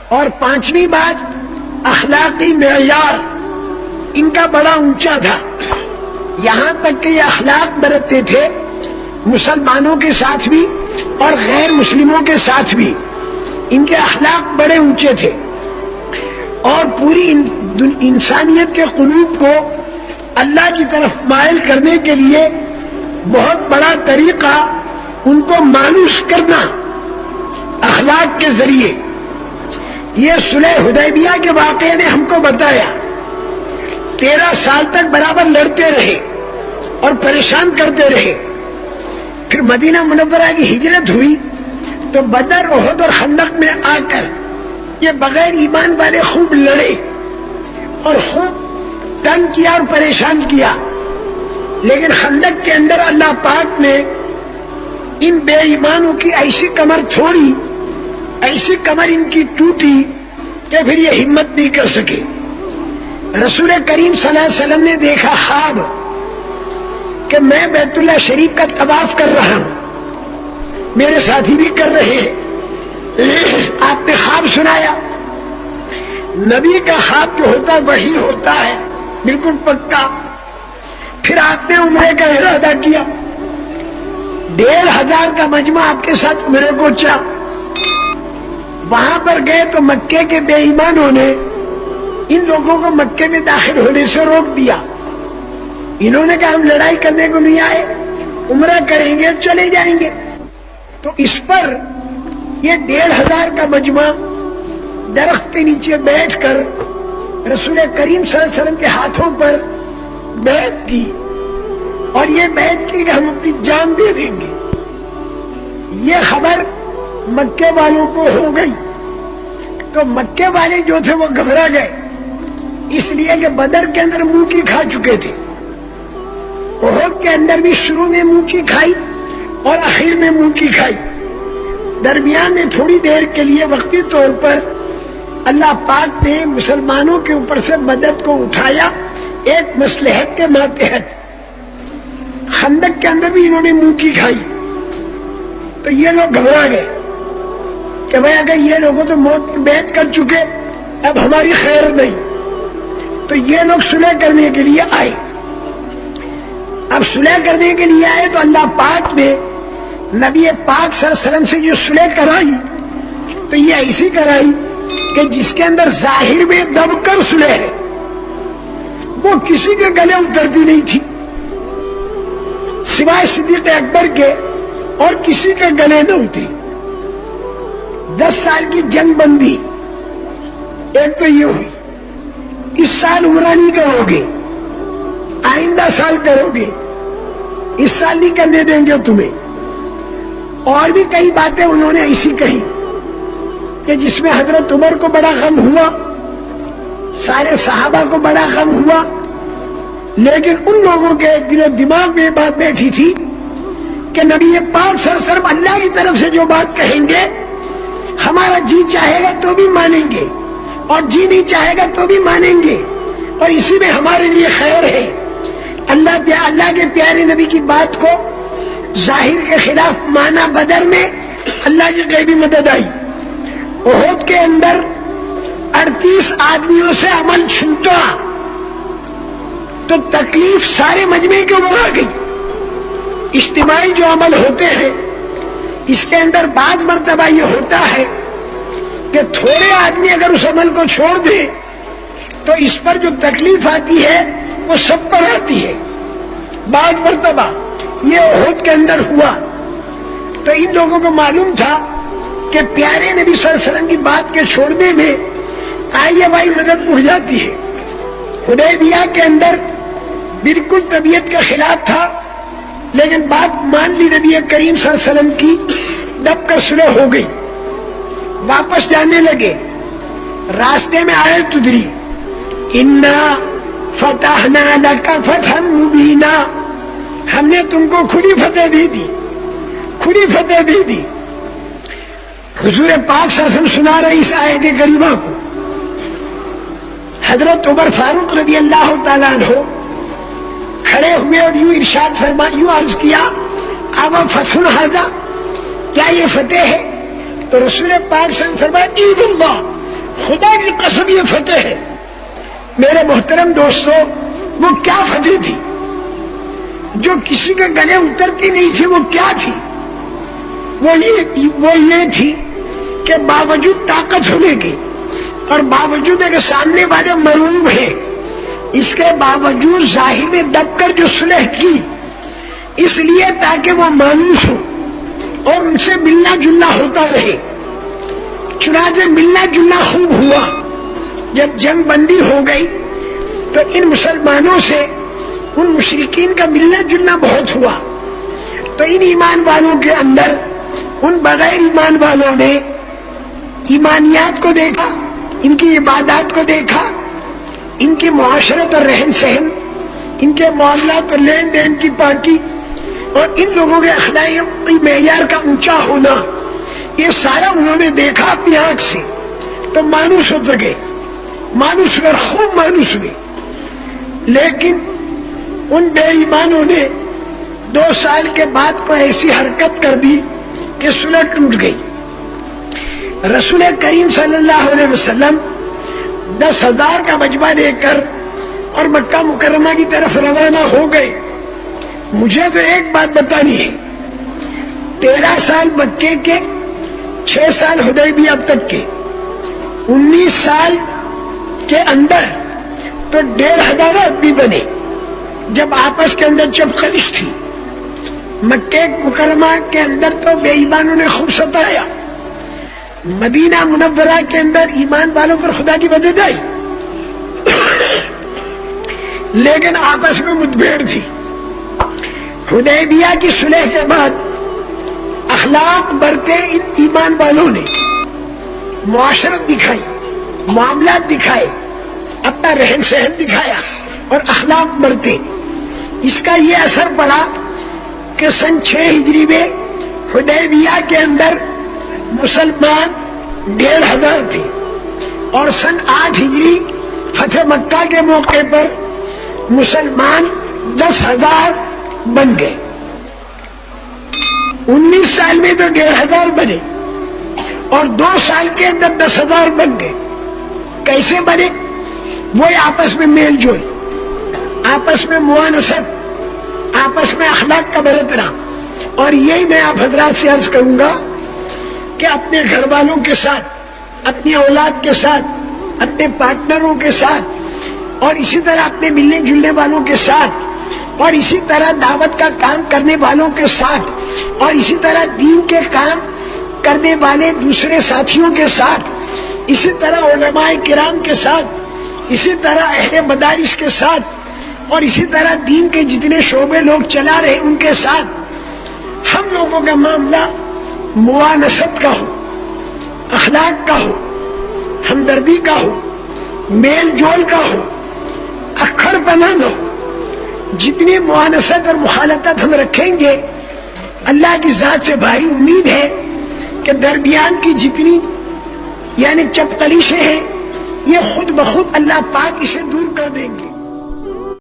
اور پانچویں بات اخلاقی معیار ان کا بڑا اونچا تھا، یہاں تک کہ یہ اخلاق برتتے تھے مسلمانوں کے ساتھ بھی اور غیر مسلموں کے ساتھ بھی، ان کے اخلاق بڑے اونچے تھے، اور پوری انسانیت کے قلوب کو اللہ کی طرف مائل کرنے کے لیے بہت بڑا طریقہ ان کو مانوس کرنا اخلاق کے ذریعے۔ یہ صلح حدیبیہ کے واقعے نے ہم کو بتایا، 13 سال تک برابر لڑتے رہے اور پریشان کرتے رہے، پھر مدینہ منورہ کی ہجرت ہوئی تو بدر، احد اور خندق میں آ کر یہ بغیر ایمان والے خوب لڑے اور خوب تنگ کیا اور پریشان کیا، لیکن خندق کے اندر اللہ پاک نے ان بے ایمانوں کی ایسی کمر چھوڑی، ایسی کمر ان کی ٹوٹی کہ پھر یہ ہمت نہیں کر سکے۔ رسول کریم صلی اللہ علیہ وسلم نے دیکھا خواب کہ میں بیت اللہ شریف کا طواف کر رہا ہوں، میرے ساتھی بھی کر رہے ہیں، آپ نے خواب سنایا۔ نبی کا خواب جو ہوتا ہے وہی ہوتا ہے، بالکل پکا۔ پھر آپ نے عمرے کا ارادہ کیا، 1500 کا مجمع آپ کے ساتھ عمرے کو چلا۔ وہاں پر گئے تو مکے کے بے ایمانوں نے ان لوگوں کو مکے میں داخل ہونے سے روک دیا۔ انہوں نے کہا ہم لڑائی کرنے کو نہیں آئے، عمرہ کریں گے چلے جائیں گے۔ تو اس پر یہ 1500 کا مجمع درخت کے نیچے بیٹھ کر رسول کریم صلی اللہ علیہ وسلم کے ہاتھوں پر بیعت کی، اور یہ بیعت کی کہ ہم اپنی جان دے دیں گے۔ یہ خبر مکے والوں کو ہو گئی تو مکے والے جو تھے وہ گھبرا گئے، اس لیے کہ بدر کے اندر منہ کی کھا چکے تھے، احد کے اندر بھی شروع میں منہ کی کھائی اور آخر میں منہ کی کھائی، درمیان میں تھوڑی دیر کے لیے وقتی طور پر اللہ پاک نے مسلمانوں کے اوپر سے مدد کو اٹھایا ایک مصلحت کے ماتحت۔ خندق کے اندر بھی انہوں نے منہ کی کھائی تو یہ لوگ گھبرا گئے کہ بھائی اگر یہ لوگوں تو موت کی بیعت کر چکے، اب ہماری خیر نہیں، تو یہ لوگ صلح کرنے کے لیے آئے۔ اب صلح کرنے کے لیے آئے تو اللہ پاک نے نبی پاک صلی اللہ علیہ وسلم سے جو صلح کرائی تو یہ ایسی کرائی کہ جس کے اندر ظاہر میں دب کر صلح ہے، وہ کسی کے گلے اترتی نہیں تھی سوائے صدیق اکبر کے، اور کسی کے گلے نہ اتری۔ 10 سال کی جنگ بندی ایک تو یہ ہوئی، اس سال عمرہ نہیں کرو گے، آئندہ سال کرو گے، اس سال نہیں کرنے دیں گے تمہیں۔ اور بھی کئی باتیں انہوں نے ایسی کہی کہ جس میں حضرت عمر کو بڑا غم ہوا، سارے صحابہ کو بڑا غم ہوا، لیکن ان لوگوں کے دل و دماغ میں یہ بات بیٹھی تھی کہ نبی پاک صلی اللہ علیہ وسلم اللہ کی طرف سے جو بات کہیں گے ہمارا جی چاہے گا تو بھی مانیں گے اور جی نہیں چاہے گا تو بھی مانیں گے، اور اسی میں ہمارے لیے خیر ہے۔ اللہ کے پیارے نبی کی بات کو ظاہر کے خلاف مانا، بدر میں اللہ کی غیبی مدد آئی، احد کے اندر 38 آدمیوں سے عمل چھوٹا تو تکلیف سارے مجمع کے اوپر آ گئی۔ اجتماعی جو عمل ہوتے ہیں اس کے اندر بعض مرتبہ یہ ہوتا ہے کہ تھوڑے آدمی اگر اس عمل کو چھوڑ دے تو اس پر جو تکلیف آتی ہے وہ سب پر آتی ہے۔ بعض مرتبہ یہ احد کے اندر ہوا تو ان لوگوں کو معلوم تھا کہ پیارے نبی صلی اللہ علیہ وسلم کی بات کے چھوڑنے میں آئیے بھائی مدد اڑ جاتی ہے۔ حدیبیہ کے اندر بالکل طبیعت کے خلاف تھا، لیکن بات مان لی نبی کریم صلی اللہ علیہ وسلم کی، دب کر صلح ہو گئی۔ واپس جانے لگے، راستے میں آیت اتری، انا فتحنا لک فتحا مبینا، ہم نے تم کو کھلی فتح دے دی، کھلی فتح دے دی۔ حضور پاک صلی اللہ علیہ وسلم سنا رہے اس آیت کریمہ کو، حضرت عمر فاروق رضی اللہ تعالیٰ عنہ کھڑے ہوئے اور یوں ارشاد فرما، یوں عرض کیا، اب فتح ھذا، کیا یہ فتح ہے؟ تو رسول پاک صلی اللہ علیہ وسلم فرمایا عید اللہ، قسم یہ فتح ہے۔ میرے محترم دوستو، وہ کیا فتح تھی جو کسی کے گلے اترتی نہیں تھی؟ وہ کیا تھی؟ وہ یہ تھی کہ باوجود طاقت ہونے کے اور باوجود کہ سامنے والے مروب ہیں، اس کے باوجود ظاہر میں دب کر جو صلح کی، اس لیے تاکہ وہ مانوس ہو اور ان سے ملنا جلنا ہوتا رہے۔ چنانچہ ملنا جلنا خوب ہوا۔ جب جنگ بندی ہو گئی تو ان مسلمانوں سے ان مشرکین کا ملنا جلنا بہت ہوا، تو ان ایمان والوں کے اندر ان بغیر ایمان والوں نے ایمانیات کو دیکھا، ان کی عبادات کو دیکھا، ان کی معاشرت اور رہن سہن، ان کے معاملات اور لین دین کی پاکی، اور ان لوگوں کے اخلاقی معیار کا اونچا ہونا، یہ سارا انہوں نے دیکھا اپنی آنکھ سے، تو مانوس ہو سکے، مانوس کر خوب مانوس ہوئے۔ لیکن ان بے ایمانوں نے 2 سال کے بعد کو ایسی حرکت کر دی کہ صلح ٹوٹ گئی۔ رسول کریم صلی اللہ علیہ وسلم 10,000 کا مجمع لے کر اور مکہ مکرمہ کی طرف روانہ ہو گئے۔ مجھے تو ایک بات بتانی ہے، 13 سال مکے کے، 6 سال حدیبیہ اب تک کے، 19 سال کے اندر تو 1,500 آدمی بنے، جب آپس کے اندر جب خلش تھی۔ مکہ مکرمہ کے اندر تو بے ایمانوں نے خوب ستایا، مدینہ منورہ کے اندر ایمان والوں پر خدا کی مدد آئی، لیکن آپس میں متبھیڑ تھی۔ حدیبیہ کی صلح کے بعد اخلاق برتے ان ایمان والوں نے، معاشرت دکھائی، معاملات دکھائے، اپنا رہن سہن دکھایا اور اخلاق برتے۔ اس کا یہ اثر پڑا کہ سن 6 ہجری میں حدیبیہ کے اندر مسلمان 1,500 تھے، اور سن 8 ہجری فتح مکہ کے موقع پر مسلمان 10,000 بن گئے۔ 19 سال میں تو 1,500 بنے اور 2 سال کے اندر 10,000 بن گئے۔ کیسے بنے؟ وہ آپس میں میل جول، آپس میں موانست، آپس میں اخلاق کا برتنا۔ اور یہی میں آپ حضرات سے عرض کروں گا کہ اپنے گھر والوں کے ساتھ، اپنی اولاد کے ساتھ، اپنے پارٹنروں کے ساتھ، اور اسی طرح اپنے ملنے جلنے والوں کے ساتھ، اور اسی طرح دعوت کا کام کرنے والوں کے ساتھ، اور اسی طرح دین کے کام کرنے والے دوسرے ساتھیوں کے ساتھ، اسی طرح علماء کرام کے ساتھ، اسی طرح اہل مدارس کے ساتھ، اور اسی طرح دین کے جتنے شعبے لوگ چلا رہے ان کے ساتھ ہم لوگوں کا معاملہ موانست کا ہو، اخلاق کا ہو، ہمدردی کا ہو، میل جول کا ہو، اکھڑ پنا نہ ہو۔ جتنی موانست اور مخالطت ہم رکھیں گے، اللہ کی ذات سے بھاری امید ہے کہ درمیان کی جتنی یعنی چپقلیشیں ہیں، یہ خود بخود اللہ پاک اسے دور کر دیں گے۔